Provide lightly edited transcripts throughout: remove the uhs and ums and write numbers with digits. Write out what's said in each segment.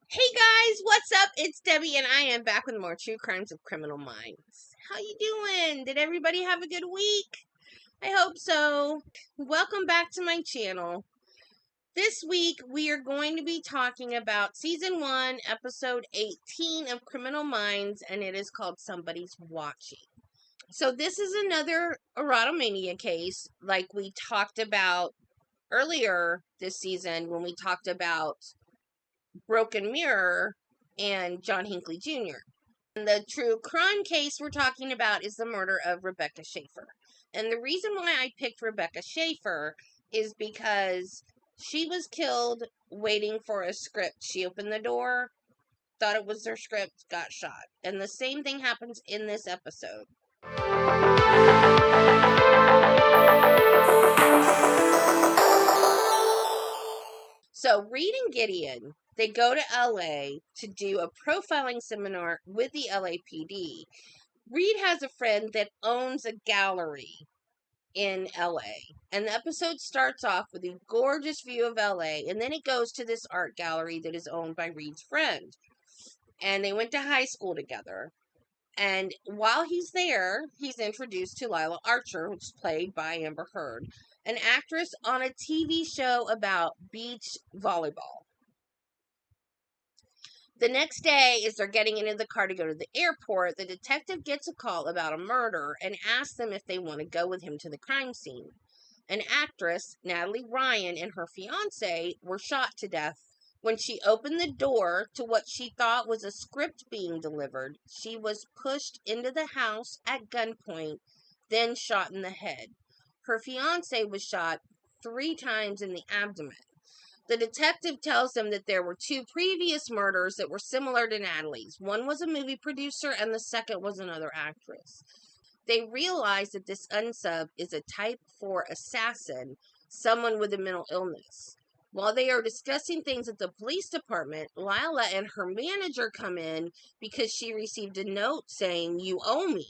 Hey guys, what's up? It's Debbie and I am back with more True Crimes of Criminal Minds. How you doing? Did everybody have a good week? I hope so. Welcome back to my channel. This week we are going to be talking about Season 1, Episode 18 of Criminal Minds, and it is called Somebody's Watching. So this is another erotomania case like we talked about earlier this season when we talked about Broken Mirror and John Hinckley Jr. And the true crime case we're talking about is the murder of Rebecca Schaeffer. And the reason why I picked Rebecca Schaeffer is because she was killed waiting for a script. She opened the door, thought it was their script, got shot. And the same thing happens in this episode. So Reed and Gideon, they go to LA to do a profiling seminar with the LAPD. Reed has a friend that owns a gallery in LA. And the episode starts off with a gorgeous view of LA, and then it goes to this art gallery that is owned by Reed's friend. And they went to high school together. And while he's there, he's introduced to Lila Archer, who's played by Amber Heard, an actress on a TV show about beach volleyball. The next day, as they're getting into the car to go to the airport, the detective gets a call about a murder and asks them if they want to go with him to the crime scene. An actress, Natalie Ryan, and her fiance were shot to death. When she opened the door to what she thought was a script being delivered, she was pushed into the house at gunpoint, then shot in the head. Her fiance was shot 3 times in the abdomen. The detective tells them that there were 2 previous murders that were similar to Natalie's. One was a movie producer and the second was another actress. They realize that this unsub is a type 4 assassin, someone with a mental illness. While they are discussing things at the police department, Lila and her manager come in because she received a note saying, "You owe me."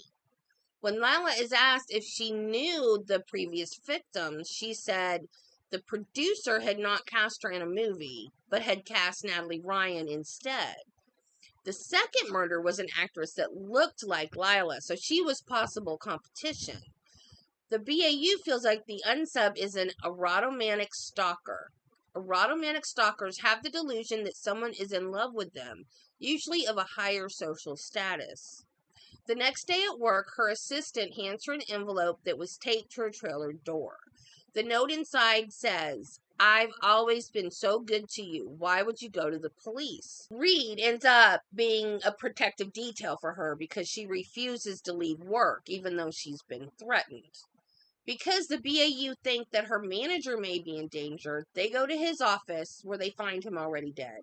When Lila is asked if she knew the previous victims, she said the producer had not cast her in a movie, but had cast Natalie Ryan instead. The second murder was an actress that looked like Lila, so she was possible competition. The BAU feels like the unsub is an erotomanic stalker. Erotomanic stalkers have the delusion that someone is in love with them, usually of a higher social status. The next day at work, her assistant hands her an envelope that was taped to her trailer door. The note inside says, "I've always been so good to you. Why would you go to the police?" Reed ends up being a protective detail for her because she refuses to leave work, even though she's been threatened. Because the BAU think that her manager may be in danger, they go to his office where they find him already dead.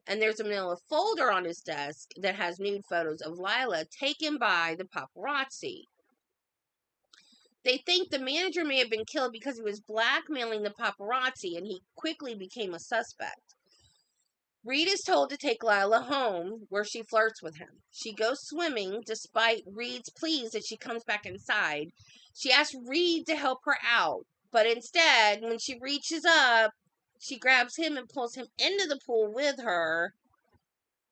And there's a manila folder on his desk that has nude photos of Lila taken by the paparazzi. They think the manager may have been killed because he was blackmailing the paparazzi and he quickly became a suspect. Reed is told to take Lila home, where she flirts with him. She goes swimming despite Reed's pleas that she comes back inside. She asks Reed to help her out, but instead, when she reaches up, she grabs him and pulls him into the pool with her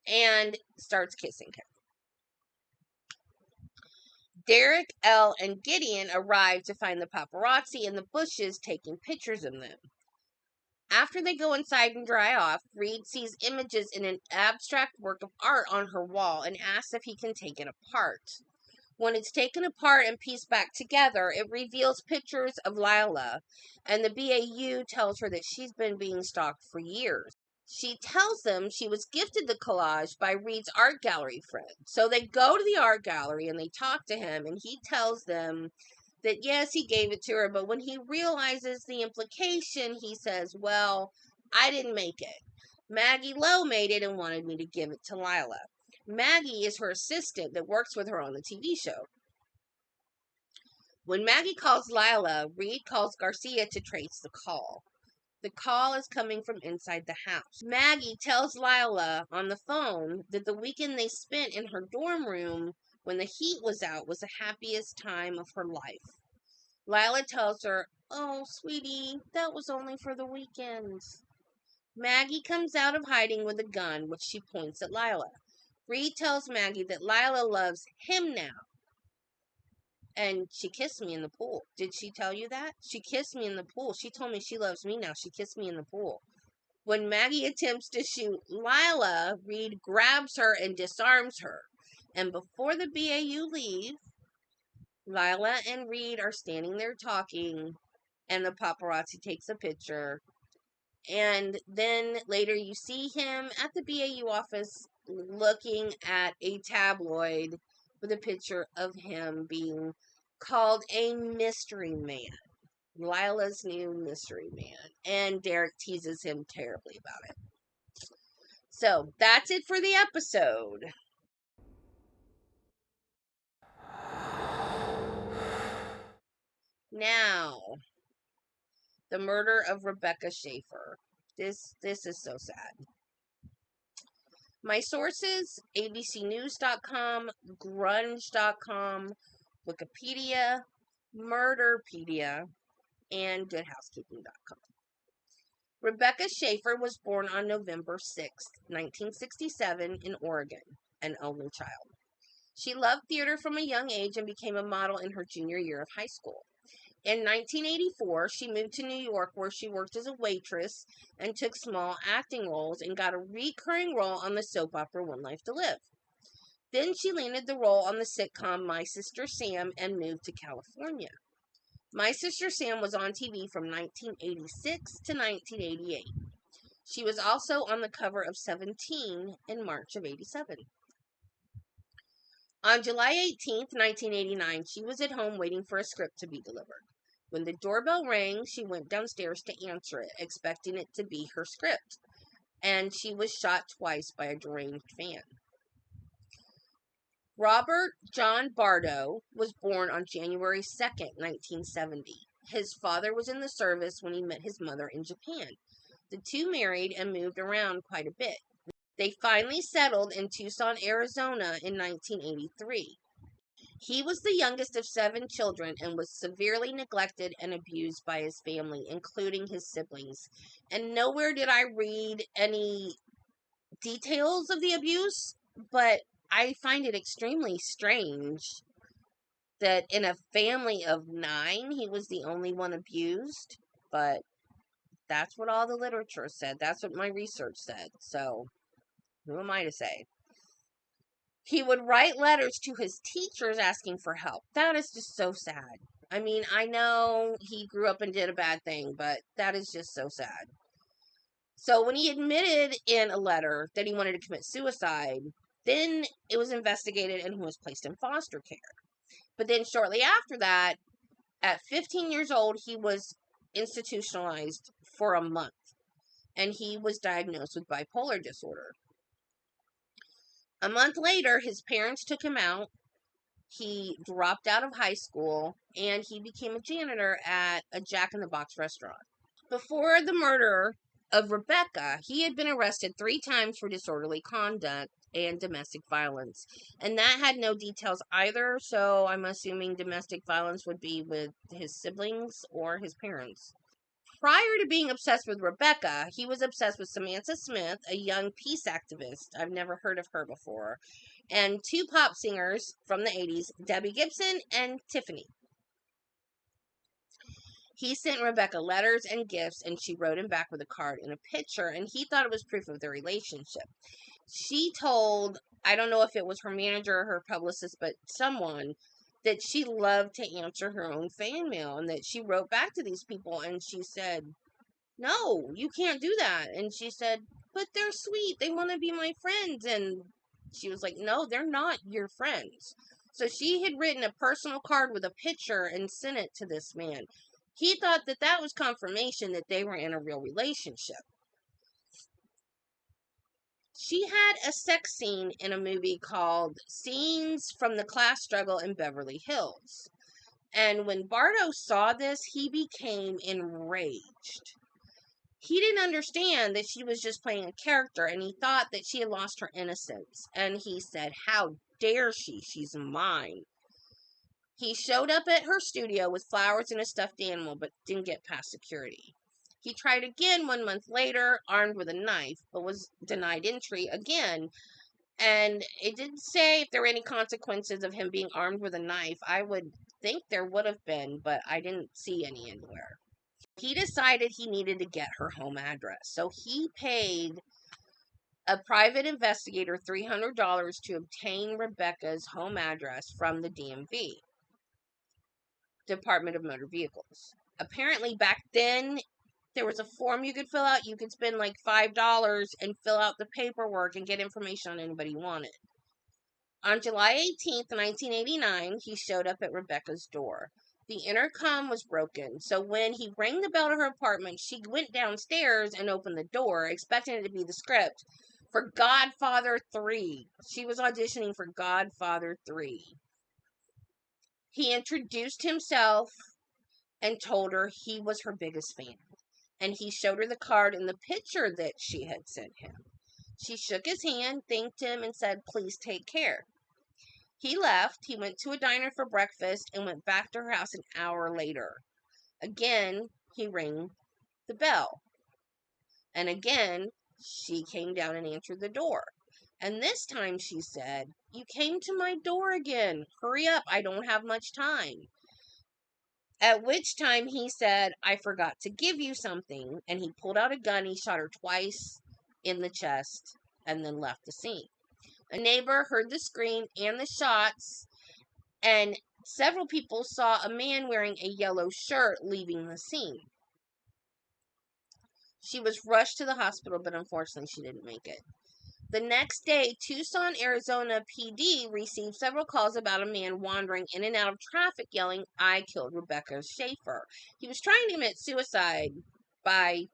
and starts kissing him. Derek, Elle, and Gideon arrive to find the paparazzi in the bushes taking pictures of them. After they go inside and dry off, Reed sees images in an abstract work of art on her wall and asks if he can take it apart. When it's taken apart and pieced back together, it reveals pictures of Lila, and the BAU tells her that she's been being stalked for years. She tells them she was gifted the collage by Reed's art gallery friend. So they go to the art gallery and they talk to him, and he tells them that yes, he gave it to her, but when he realizes the implication, he says, "Well, I didn't make it. Maggie Lowe made it and wanted me to give it to Lila." Maggie is her assistant that works with her on the TV show. When Maggie calls Lila, Reed calls Garcia to trace the call. The call is coming from inside the house. Maggie tells Lila on the phone that the weekend they spent in her dorm room when the heat was out was the happiest time of her life. Lila tells her, "Oh, sweetie, that was only for the weekend." Maggie comes out of hiding with a gun, which she points at Lila. Reed tells Maggie that Lila loves him now. And she kissed me in the pool. Did she tell you that? She kissed me in the pool. She told me she loves me now. She kissed me in the pool. When Maggie attempts to shoot Lila, Reed grabs her and disarms her. And before the BAU leave, Lila and Reed are standing there talking, and the paparazzi takes a picture. And then later you see him at the BAU office looking at a tabloid with a picture of him being called a mystery man. Lila's new mystery man. And Derek teases him terribly about it. So that's it for the episode. Now, the murder of Rebecca Schaeffer. This is so sad. My sources, abcnews.com, grunge.com, Wikipedia, Murderpedia, and goodhousekeeping.com. Rebecca Schaeffer was born on November 6, 1967 in Oregon, an only child. She loved theater from a young age and became a model in her junior year of high school. In 1984, she moved to New York, where she worked as a waitress and took small acting roles and got a recurring role on the soap opera One Life to Live. Then she landed the role on the sitcom My Sister Sam and moved to California. My Sister Sam was on TV from 1986 to 1988. She was also on the cover of 17 in March of 87. On July 18th, 1989, she was at home waiting for a script to be delivered. When the doorbell rang, she went downstairs to answer it, expecting it to be her script, and she was shot twice by a deranged fan. Robert John Bardo was born on January 2nd, 1970. His father was in the service when he met his mother in Japan. The two married and moved around quite a bit. They finally settled in Tucson, Arizona in 1983. He was the youngest of 7 children and was severely neglected and abused by his family, including his siblings. And nowhere did I read any details of the abuse, but I find it extremely strange that in a family of 9, he was the only one abused. But that's what all the literature said. That's what my research said. So who am I to say? He would write letters to his teachers asking for help. That is just so sad. I mean, I know he grew up and did a bad thing, but that is just so sad. So when he admitted in a letter that he wanted to commit suicide, then it was investigated and he was placed in foster care. But then shortly after that, at 15 years old, he was institutionalized for a month. And he was diagnosed with bipolar disorder. A month later, his parents took him out. He dropped out of high school and he became a janitor at a Jack in the Box restaurant. Before the murder of Rebecca, he had been arrested 3 times for disorderly conduct and domestic violence. And that had no details either, so I'm assuming domestic violence would be with his siblings or his parents. Prior to being obsessed with Rebecca, he was obsessed with Samantha Smith, a young peace activist. I've never heard of her before. And 2 pop singers from the 80s, Debbie Gibson and Tiffany. He sent Rebecca letters and gifts, and she wrote him back with a card and a picture, and he thought it was proof of their relationship. She told, I don't know if it was her manager or her publicist, but someone, that she loved to answer her own fan mail, and that she wrote back to these people, and she said, no, you can't do that. And she said, but they're sweet. They want to be my friends. And she was like, no, they're not your friends. So she had written a personal card with a picture and sent it to this man. He thought that that was confirmation that they were in a real relationship. She had a sex scene in a movie called Scenes from the Class Struggle in Beverly Hills. And when Bardo saw this, he became enraged. He didn't understand that she was just playing a character, and he thought that she had lost her innocence. And he said, how dare she? She's mine. He showed up at her studio with flowers and a stuffed animal, but didn't get past security. He tried again 1 month later, armed with a knife, but was denied entry again. And it didn't say if there were any consequences of him being armed with a knife. I would think there would have been, but I didn't see any anywhere. He decided he needed to get her home address. So he paid a private investigator $300 to obtain Rebecca's home address from the DMV, Department of Motor Vehicles. Apparently, back then, there was a form you could fill out. You could spend like $5 and fill out the paperwork and get information on anybody you wanted. On July 18th, 1989, he showed up at Rebecca's door. The intercom was broken, so when he rang the bell to her apartment, she went downstairs and opened the door, expecting it to be the script for Godfather 3. She was auditioning for Godfather 3. He introduced himself and told her he was her biggest fan. And he showed her the card and the picture that she had sent him. She shook his hand, thanked him, and said, "Please take care." He left. He went to a diner for breakfast and went back to her house an hour later. Again, he rang the bell. And again, she came down and answered the door. And this time she said, "You came to my door again. Hurry up. I don't have much time." At which time he said, "I forgot to give you something." And he pulled out a gun. He shot her twice in the chest and then left the scene. A neighbor heard the scream and the shots, and several people saw a man wearing a yellow shirt leaving the scene. She was rushed to the hospital, but unfortunately she didn't make it. The next day, Tucson, Arizona PD received several calls about a man wandering in and out of traffic yelling, "I killed Rebecca Schaeffer." He was trying to commit suicide by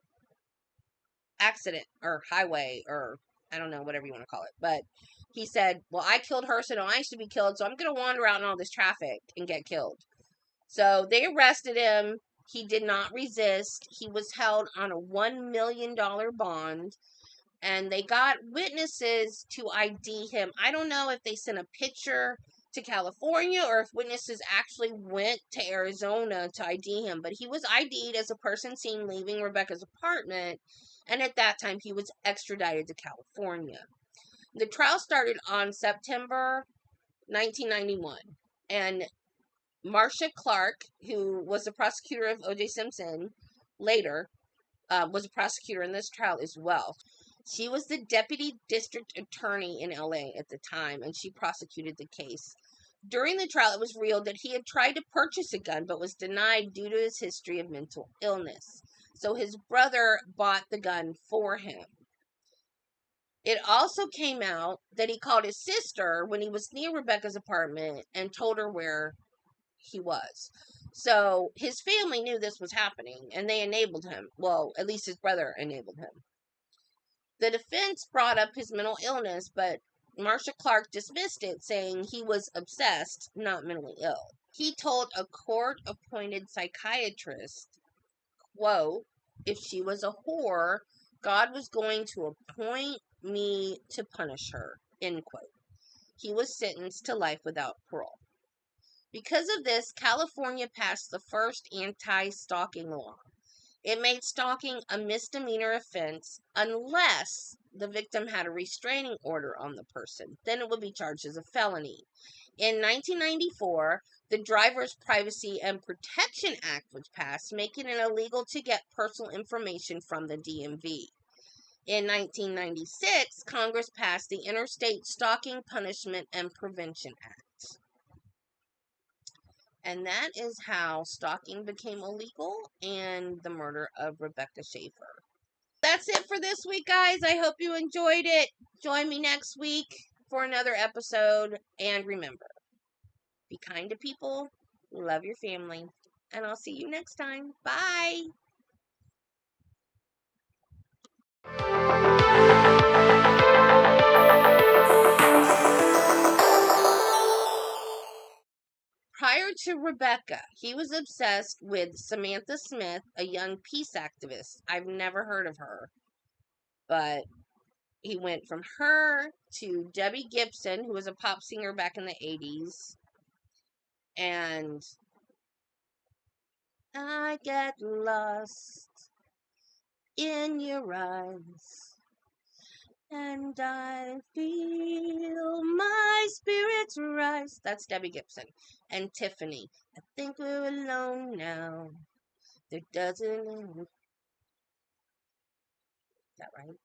accident or highway or I don't know, whatever you want to call it. But he said, "Well, I killed her, so no, I should be killed. So I'm going to wander out in all this traffic and get killed." So they arrested him. He did not resist. He was held on a $1 million bond, and they got witnesses to ID him. I don't know if they sent a picture to California or if witnesses actually went to Arizona to ID him, but he was ID'd as a person seen leaving Rebecca's apartment, and at that time he was extradited to California. The trial started on September 1991, and Marcia Clark, who was the prosecutor of O.J. Simpson, later was a prosecutor in this trial as well. She was the deputy district attorney in LA at the time, and she prosecuted the case. During the trial, it was revealed that he had tried to purchase a gun, but was denied due to his history of mental illness. So his brother bought the gun for him. It also came out that he called his sister when he was near Rebecca's apartment and told her where he was. So his family knew this was happening, and they enabled him. Well, at least his brother enabled him. The defense brought up his mental illness, but Marcia Clark dismissed it, saying he was obsessed, not mentally ill. He told a court-appointed psychiatrist, quote, "If she was a whore, God was going to appoint me to punish her," end quote. He was sentenced to life without parole. Because of this, California passed the first anti-stalking law. It made stalking a misdemeanor offense unless the victim had a restraining order on the person. Then it would be charged as a felony. In 1994, the Driver's Privacy and Protection Act was passed, making it illegal to get personal information from the DMV. In 1996, Congress passed the Interstate Stalking Punishment and Prevention Act. And that is how stalking became illegal and the murder of Rebecca Schaeffer. That's it for this week, guys. I hope you enjoyed it. Join me next week for another episode. And remember, be kind to people, love your family, and I'll see you next time. Bye. Prior to Rebecca, he was obsessed with Samantha Smith, a young peace activist. I've never heard of her, but he went from her to Debbie Gibson, who was a pop singer back in the 80s, and I get lost in your eyes. And I feel my spirits rise. That's Debbie Gibson. And Tiffany, I think we're alone now. There doesn't. Is that right?